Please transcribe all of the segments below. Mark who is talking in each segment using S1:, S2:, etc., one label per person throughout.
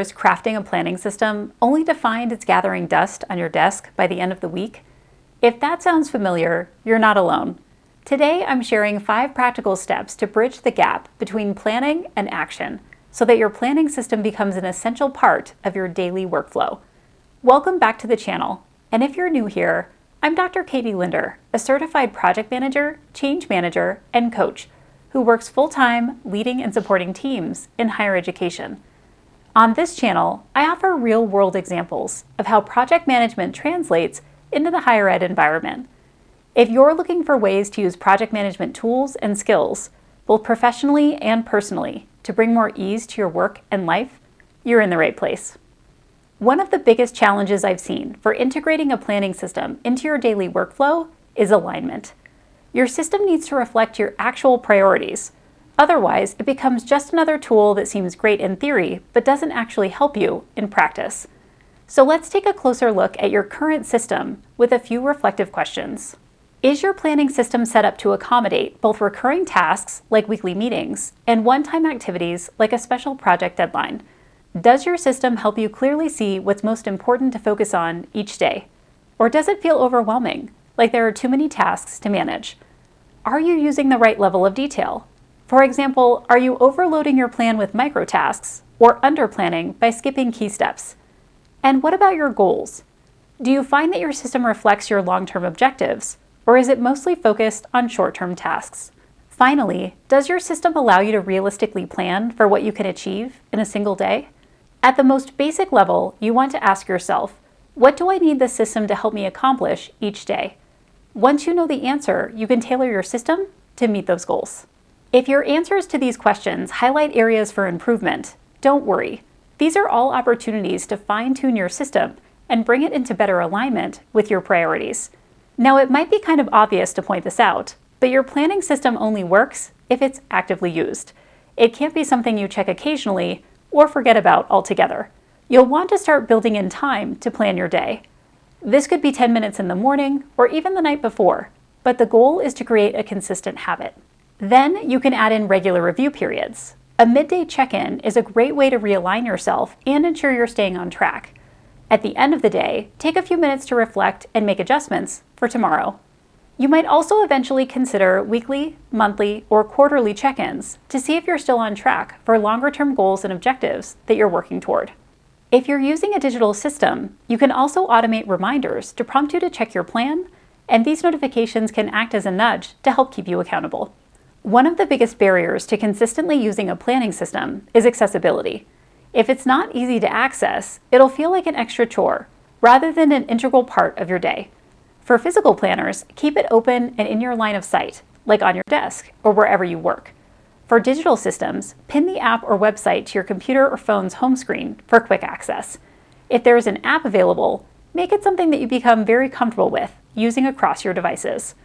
S1: hours crafting a planning system only to find it's gathering dust on your desk by the end of the week? If that sounds familiar, you're not alone. Today, I'm sharing 5 practical steps to bridge the gap between planning and action so that your planning system becomes an essential part of your daily workflow. Welcome back to the channel, and if you're new here, I'm Dr. Katie Linder, a certified project manager, change manager, and coach who works full-time leading and supporting teams in higher education. On this channel, I offer real-world examples of how project management translates into the higher ed environment. If you're looking for ways to use project management tools and skills, both professionally and personally, to bring more ease to your work and life, you're in the right place. One of the biggest challenges I've seen for integrating a planning system into your daily workflow is alignment. Your system needs to reflect your actual priorities. Otherwise, it becomes just another tool that seems great in theory, but doesn't actually help you in practice. So let's take a closer look at your current system with a few reflective questions. Is your planning system set up to accommodate both recurring tasks, like weekly meetings, and one-time activities, like a special project deadline? Does your system help you clearly see what's most important to focus on each day? Or does it feel overwhelming, like there are too many tasks to manage? Are you using the right level of detail? For example, are you overloading your plan with microtasks or underplanning by skipping key steps? And what about your goals? Do you find that your system reflects your long-term objectives, or is it mostly focused on short-term tasks? Finally, does your system allow you to realistically plan for what you can achieve in a single day? At the most basic level, you want to ask yourself, what do I need this system to help me accomplish each day? Once you know the answer, you can tailor your system to meet those goals. If your answers to these questions highlight areas for improvement, don't worry. These are all opportunities to fine-tune your system and bring it into better alignment with your priorities. Now, it might be kind of obvious to point this out, but your planning system only works if it's actively used. It can't be something you check occasionally or forget about altogether. You'll want to start building in time to plan your day. This could be 10 minutes in the morning or even the night before, but the goal is to create a consistent habit. Then you can add in regular review periods. A midday check-in is a great way to realign yourself and ensure you're staying on track. At the end of the day, take a few minutes to reflect and make adjustments for tomorrow. You might also eventually consider weekly, monthly, or quarterly check-ins to see if you're still on track for longer-term goals and objectives that you're working toward. If you're using a digital system, you can also automate reminders to prompt you to check your plan, and these notifications can act as a nudge to help keep you accountable. One of the biggest barriers to consistently using a planning system is accessibility. If it's not easy to access, it'll feel like an extra chore rather than an integral part of your day. For physical planners, keep it open and in your line of sight, like on your desk or wherever you work. For digital systems, pin the app or website to your computer or phone's home screen for quick access. If there is an app available, make it something that you become very comfortable with using across your devices.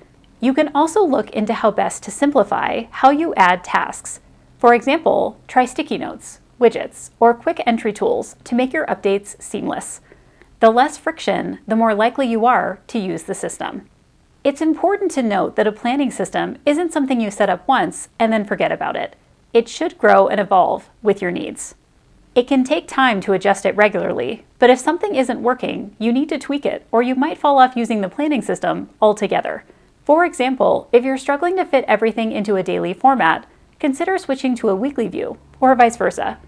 S1: You can also look into how best to simplify how you add tasks. For example, try sticky notes, widgets, or quick entry tools to make your updates seamless. The less friction, the more likely you are to use the system. It's important to note that a planning system isn't something you set up once and then forget about it. It should grow and evolve with your needs. It can take time to adjust it regularly, but if something isn't working, you need to tweak it, or you might fall off using the planning system altogether. For example, if you're struggling to fit everything into a daily format, consider switching to a weekly view, or vice versa.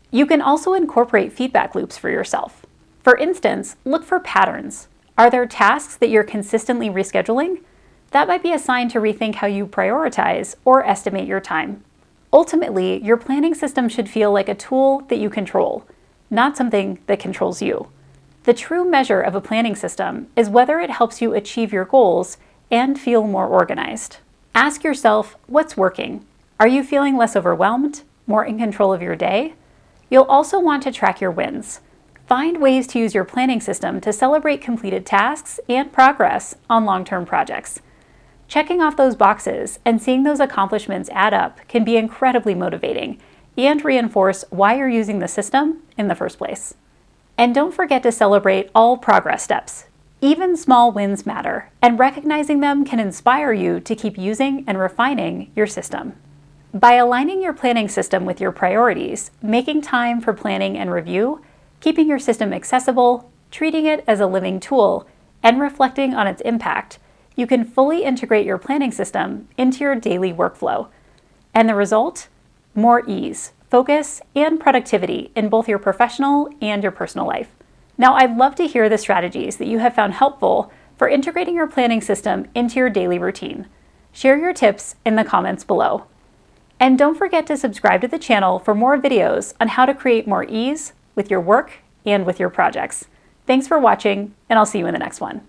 S1: You can also incorporate feedback loops for yourself. For instance, look for patterns. Are there tasks that you're consistently rescheduling? That might be a sign to rethink how you prioritize or estimate your time. Ultimately, your planning system should feel like a tool that you control, not something that controls you. The true measure of a planning system is whether it helps you achieve your goals and feel more organized. Ask yourself, what's working? Are you feeling less overwhelmed, more in control of your day? You'll also want to track your wins. Find ways to use your planning system to celebrate completed tasks and progress on long-term projects. Checking off those boxes and seeing those accomplishments add up can be incredibly motivating and reinforce why you're using the system in the first place. And don't forget to celebrate all progress steps. Even small wins matter, and recognizing them can inspire you to keep using and refining your system. By aligning your planning system with your priorities, making time for planning and review, keeping your system accessible, treating it as a living tool, and reflecting on its impact, you can fully integrate your planning system into your daily workflow. And the result? More ease, focus, and productivity in both your professional and your personal life. Now, I'd love to hear the strategies that you have found helpful for integrating your planning system into your daily routine. Share your tips in the comments below. And don't forget to subscribe to the channel for more videos on how to create more ease with your work and with your projects. Thanks for watching, and I'll see you in the next one.